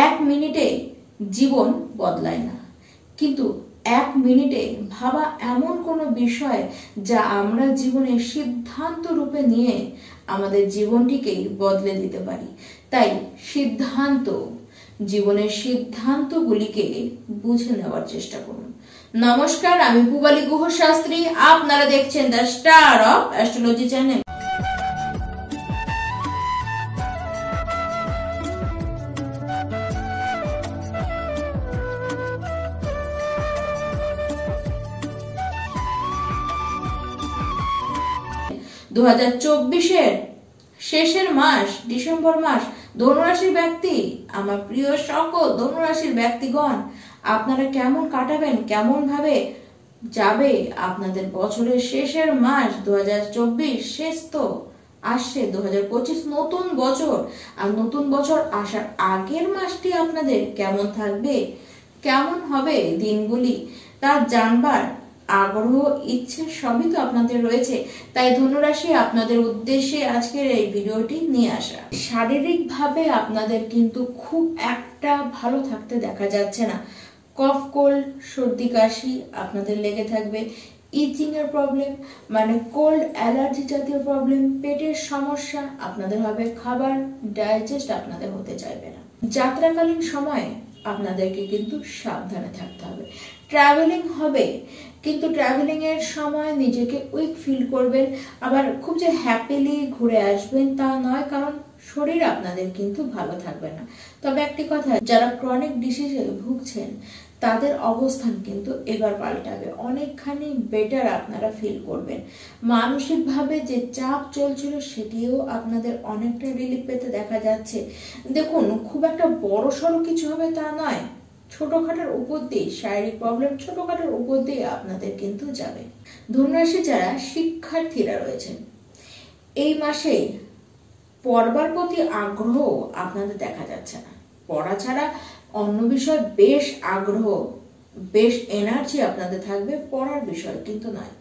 এক মিনিটে জীবন বদলায় না, কিন্তু এক মিনিটে ভাবা এমন কোনো বিষয় যা আমরা জীবনের সিদ্ধান্ত রূপে নিয়ে আমাদের জীবনটিকেই বদলে দিতে পারি। তাই জীবনের সিদ্ধান্তগুলিকে বুঝে নেওয়ার চেষ্টা করুন। নমস্কার, আমি পূবালী গুহ শাস্ত্রী। আপনারা দেখছেন the star of astrology channel. দু 2024-এর শেষের মাস, ডিসেম্বর মাস, ধনুরাশির ব্যক্তি, আমার প্রিয় সকল ধনুরাশির ব্যক্তিগণ, আপনারা কেমন কাটাবেন, কেমন ভাবে যাবে আপনাদের বছরের শেষের মাস 2024? শেষ তো আসছে 2025, নতুন বছর। আর নতুন বছর আসার আগের মাসটি আপনাদের কেমন থাকবে, কেমন হবে দিনগুলি, তা জানবার আগ্রহ, ইচ্ছে সবই তো আপনাদের রয়েছে। তাই ধনুরাশি, আপনাদের উদ্দেশ্যে আজকের এই ভিডিওটি নিয়ে আসা। শারীরিক ভাবে আপনাদের কিন্তু খুব একটা ভালো থাকতে দেখা যাচ্ছে না। কফ, কোল্ড, সর্দি, কাশি আপনাদের লেগে থাকবে। ইচিং এর প্রবলেম, মানে কোল্ড অ্যালার্জি জাতীয় প্রবলেম, পেটের সমস্যা আপনাদের হবে। খাবার ডাইজেস্ট আপনাদের হতে চাইবে না। যাত্রাকালীন সময়ে আপনাদেরকে কিন্তু সাবধানে থাকতে হবে। ট্রাভেলিং হবে, কিন্তু ট্রাভেলিং এর সময় নিজেকে উইক ফিল করবেন। আবার খুব যে হ্যাপিলি ঘুরে আসবেন তা নয়, কারণ শরীর আপনাদের কিন্তু ভালো থাকবে না। তবে একটি কথা, যারা ক্রনিক ডিজিজে ভুগছেন তাদের অবস্থান কিন্তু এবার পাল্টাবে, অনেকখানি বেটার আপনারা ফিল করবেন। মানসিক ভাবে যে চাপ চলছিল সেটিও আপনাদের অনেকটা রিলিফ পেতে দেখা যাচ্ছে। দেখুন, খুব একটা বড় সড়ো কিছু হবে তা নয়, ছোটখাটোর উপর দিয়ে শারীরিক প্রবলেম, ছোটখাটোর উপর দিয়ে আপনাদের কিন্তু যাবে। ধনুরাশি যারা শিক্ষার্থীরা রয়েছেন, এই মাসে পড়বার প্রতি আগ্রহ আপনাদের দেখা যাচ্ছে না। পড়া ছাড়া অন্য বিষয় বেশ আগ্রহ, বেশ এনার্জি আপনাদের থাকবে, পড়ার বিষয় কিন্তু নয়।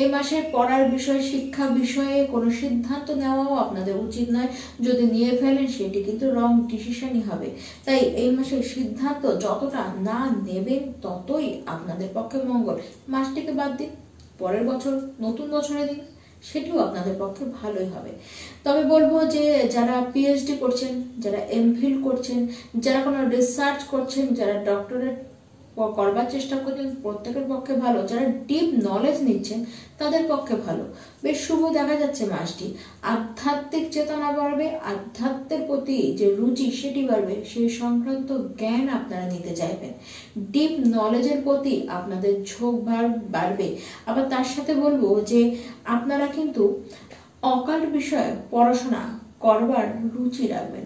এই মাসে পড়ার বিষয়, শিক্ষা বিষয়ে কোনো সিদ্ধান্ত নেওয়াও আপনাদের উচিত নয়। যদি নিয়ে ফেলেন সেটি কিন্তু রং ডিসিশনই হবে। তাই এই মাসের সিদ্ধান্ত যতটা না নেবেন ততই আপনাদের পক্ষে মঙ্গল। মাসটিকে বাদ দিন, পরের বছর, নতুন বছরে দিন, সেটিও আপনাদের পক্ষে ভালোই হবে। তবে বলবো যে যারা পিএইচডি করছেন, যারা এমফিল করছেন, যারা কোনো রিসার্চ করছেন, যারা ডক্টরেট করবার চেষ্টা করছেন, প্রত্যেকের পক্ষে ভালো। যারা ডিপ নলেজ নিচ্ছেন তাদের পক্ষে ভালো, বেশ শুভ দেখা যাচ্ছে মাসটি। আধ্যাত্মিক চেতনা বাড়বে, আধ্যাত্মের প্রতি যে রুচি সেটি বাড়বে, সেই সংক্রান্ত জ্ঞান আপনারা নিতে চাইবেন। ডিপ নলেজের প্রতি আপনাদের ঝোঁক বাড়বে। আবার তার সাথে বলবো যে আপনারা কিন্তু অকাল্ট বিষয়ে পড়াশোনা করবার রুচি রাখবেন।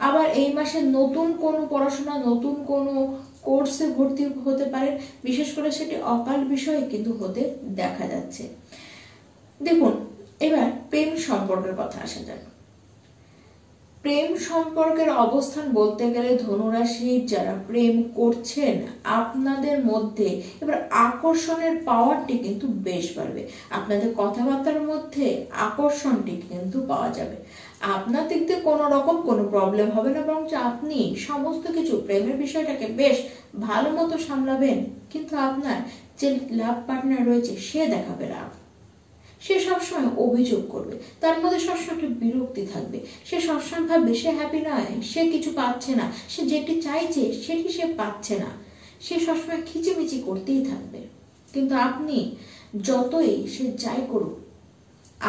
আবার এই মাসে নতুন কোনো পড়াশোনা, নতুন কোনো কোর্সে ভর্তি হতে পারেন, বিশেষ করে সেটি অকাল্ট বিষয়ে কিন্তু হতে দেখা যাচ্ছে। দেখুন, এবার প্রেম সম্পর্কের কথা আসা যাক। প্রেম সম্পর্কের অবস্থান বলতে গেলে ধনুরাশি যারা প্রেম করছেন, আপনাদের মধ্যে এবার আকর্ষণের পাওয়ারটি কিন্তু বেশ বাড়বে। আপনাদের কথাবার্তার মধ্যে আকর্ষণটি কিন্তু পাওয়া যাবে। আপনার দিক দিয়ে কোনো রকম কোনো প্রবলেম হবে না, বরং আপনি সমস্ত কিছু প্রেমের বিষয়টাকে বেশ ভালো মতো সামলাবেন। কিন্তু আপনার যে লাভ পার্টনার রয়েছে সে দেখাবে রাগ, সে সবসময় অভিযোগ করবে, তার মধ্যে সবসময় একটা বিরক্তি থাকবে। সে সবসময় ভাববে সে হ্যাপি নয়, সে কিছু পাচ্ছে না, সে যেটি চাইছে সেটি সে পাচ্ছে না, সে সবসময় খিচিমিচি করতেই থাকবে। কিন্তু আপনি যতই সে যাই করুক,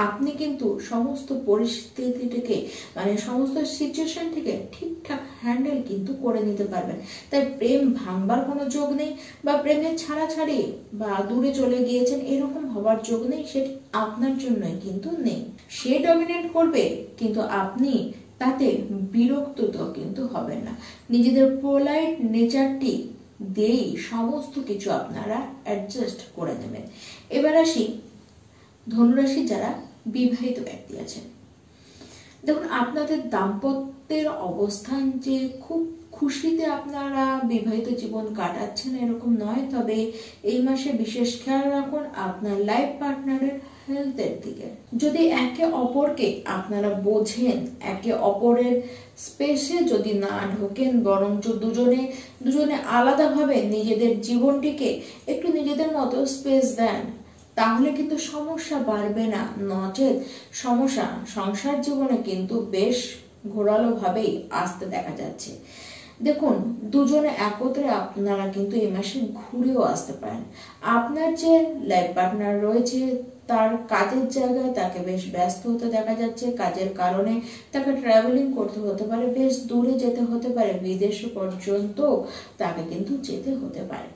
আপনি কিন্তু সমস্ত পরিস্থিতিটাকে, মানে সমস্ত সিচুয়েশন থেকে ঠিকঠাক হ্যান্ডেল কিন্তু করে নিতে পারবেন। তাই প্রেম ভাঙবার কোনো যোগ নেই, বা প্রেমের ছাড়াছাড়ি বা দূরে চলে গিয়েছেন এরকম হবার যোগ নেই, সেটি আপনার জন্যই কিন্তু নেই। সে ডমিনেট করবে, কিন্তু আপনি তাতে বিরক্ত তো কিন্তু হবেন না। নিজেদের পোলাইট নেচারটি দিয়েই সমস্ত কিছু আপনারা অ্যাডজাস্ট করে নেবেন। এবার আসি ধনুরাশি যারা বিবাহিত ব্যক্তি আছেন। দেখুন, আপনাদের দাম্পত্যের অবস্থান যে খুব খুশিতে আপনারা বিবাহিত জীবন কাটাচ্ছেন এরকম নয়, তবে এই মাসে বিশেষ খেয়াল রাখুন আপনার লাইফ পার্টনারের হেলথের দিকে। যদি একে অপরকে আপনারা বোঝেন, একে অপরের স্পেসে যদি না ঢোকেন, বরঞ্চ দুজনে আলাদাভাবে নিজেদের জীবনটিকে একটু নিজেদের মতো স্পেস দেন, তাহলে কিন্তু সমস্যা বাড়বে না। নচেত সমস্যা সংসার জীবনে কিন্তু বেশ ঘোরালো ভাবেই আসতে দেখা যাচ্ছে। দেখুন, দুজনে একত্রে আপনারা কিন্তু এই মাসে ঘুরেও আসতে পারেন। আপনার যে লাইফ পার্টনার রয়েছে তার কাজের জায়গায় তাকে বেশ ব্যস্ত হতে দেখা যাচ্ছে। কাজের কারণে তাকে ট্রাভেলিং করতে হতে পারে, বেশ দূরে যেতে হতে পারে, বিদেশ পর্যন্ত তাকে কিন্তু যেতে হতে পারে।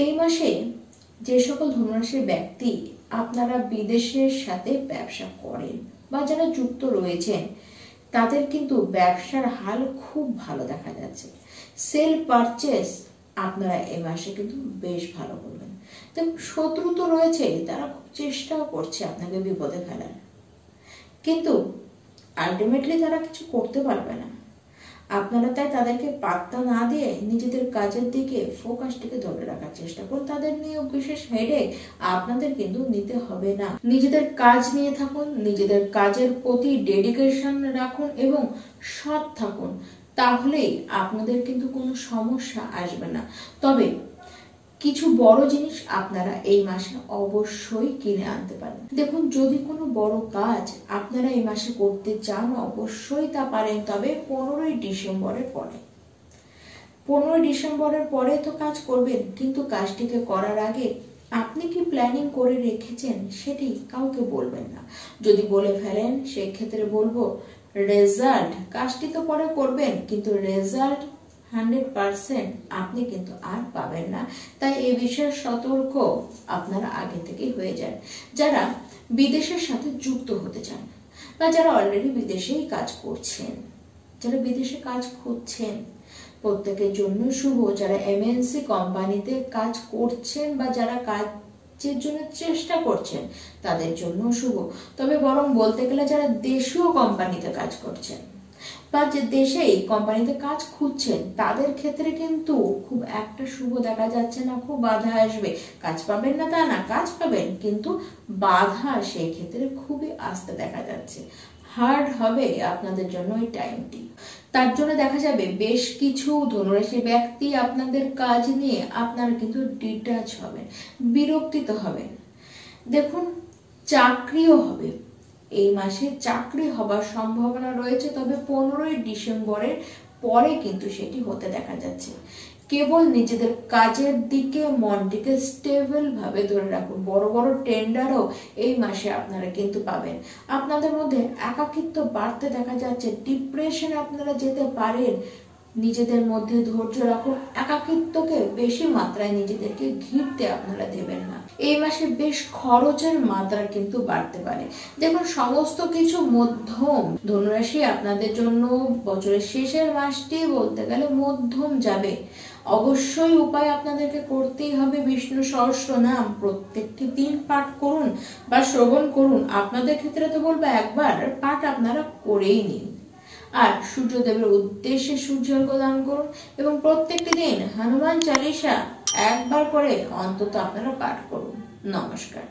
এই মাসে যে সকল ধনুরাশির ব্যক্তি আপনারা বিদেশের সাথে ব্যবসা করেন বা যারা যুক্ত রয়েছেন, তাদের কিন্তু ব্যবসার হাল খুব ভালো দেখা যাচ্ছে। সেল পারচেস আপনারা এই মাসে কিন্তু বেশ ভালো করবেন। তো শত্রু তো রয়েছে, তারা খুব চেষ্টাও করছে আপনাকে বিপদে ফেলার, কিন্তু আলটিমেটলি তারা কিছু করতে পারবে না। আপনারা তাই তাদেরকে পাত্তা না দিয়ে নিজেদের কাজের দিকে ফোকাসটিকে ধরে রাখার চেষ্টা করুন। তাদের নিয়ে বিশেষ হেডেক আপনাদের কিন্তু নিতে হবে না। নিজেদের কাজ নিয়ে থাকুন, নিজেদের কাজের প্রতি ডেডিকেশন রাখুন এবং সৎ থাকুন, তাহলেই আপনাদের কিন্তু কোনো সমস্যা আসবে না। তবে কিছু বড় জিনিস আপনারা এই মাসে অবশ্যই কিনে আনতে পারেন। দেখুন, যদি কোনো বড় কাজ আপনারা এই মাসে করতে চান, অবশ্যই তা পারেন, তবে 15ই ডিসেম্বরের পরে। 15ই ডিসেম্বরের পরে তো কাজ করবেন, কিন্তু কাজটিকে করার আগে আপনি কি প্ল্যানিং করে রেখেছেন সেটি কাউকে বলবেন না। যদি বলে ফেলেন, সেক্ষেত্রে বলবো রেজাল্ট, কাজটি তো পরে করবেন কিন্তু রেজাল্ট 100% আপনি কিন্তু আর পাবেন না। তাই এই বিষয়ে সতর্ক আপনারা আগে থেকেই হয়ে যান। যারা বিদেশের সাথে যুক্ত হতে চান বা যারা অলরেডি বিদেশেই কাজ করছেন, যারা বিদেশে কাজ খুঁজছেন, প্রত্যেকের জন্য শুভ। যারা এমএনসি কোম্পানিতে কাজ করছেন বা যারা কাজের জন্য চেষ্টা করছেন, তাদের জন্য শুভ। তবে বরং বলতে গেলে যারা দেশীয় কোম্পানিতে কাজ করছেন বা যে দেশেই কোম্পানিতে কাজ খুঁজছেন, তাদের ক্ষেত্রে কিন্তু খুব একটা শুভ দেখা যাচ্ছে না। খুব বাধা আসবে। কাজ পাবেন না তা না, কাজ পাবেন, কিন্তু বাধা সেই ক্ষেত্রে খুবই আসতে দেখা যাচ্ছে। হার্ড হবে আপনাদের জন্য এই টাইমটি। তার জন্য দেখা যাবে বেশ কিছু ধনুরাশি ব্যক্তি আপনাদের কাজ নিয়ে আপনারা কিন্তু ডিটাচ হবেন, বিরক্তিত হবেন। দেখুন, চাকরিও হবে। এই মাসে চাকরি হবার সম্ভাবনা রয়েছে, তবে 15ই ডিসেম্বরের পরে কিন্তু সেটি হতে দেখা যাচ্ছে। কেবল নিজেদের কাজের দিকে মনটিকে স্টেবল ভাবে ধরে রাখুন। বড় বড় টেন্ডারও এই মাসে আপনারা কিন্তু পাবেন। আপনাদের মধ্যে একাকিত্ব বাড়তে দেখা যাচ্ছে, ডিপ্রেশনে আপনারা যেতে পারেন। নিজেদের মধ্যে ধৈর্য রাখুন, একাকিত্বকে বেশি মাত্রায় নিজেদেরকে ঘিরতে আপনারা দেবেন না। এই মাসে বেশ খরচের মাত্রা কিন্তু বাড়তে পারে। দেখুন, সমস্ত কিছু মধ্যম। ধনুরাশি আপনাদের জন্য বছরের শেষের মাসটি বলতে গেলে মধ্যম যাবে। অবশ্যই উপায় আপনাদেরকে করতেই হবে। বিষ্ণু সহস্র নাম প্রত্যেকটি দিন পাঠ করুন বা শ্রবণ করুন। আপনাদের ক্ষেত্রে তো বলবো একবার পাঠ আপনারা করেই নিন। আর সূর্যদেবের উদ্দেশ্যে সূর্যার্ঘ্য দান করুন এবং প্রত্যেকটি দিন হনুমান চালিসা একবার করে অন্তত আপনারা পাঠ করুন। নমস্কার।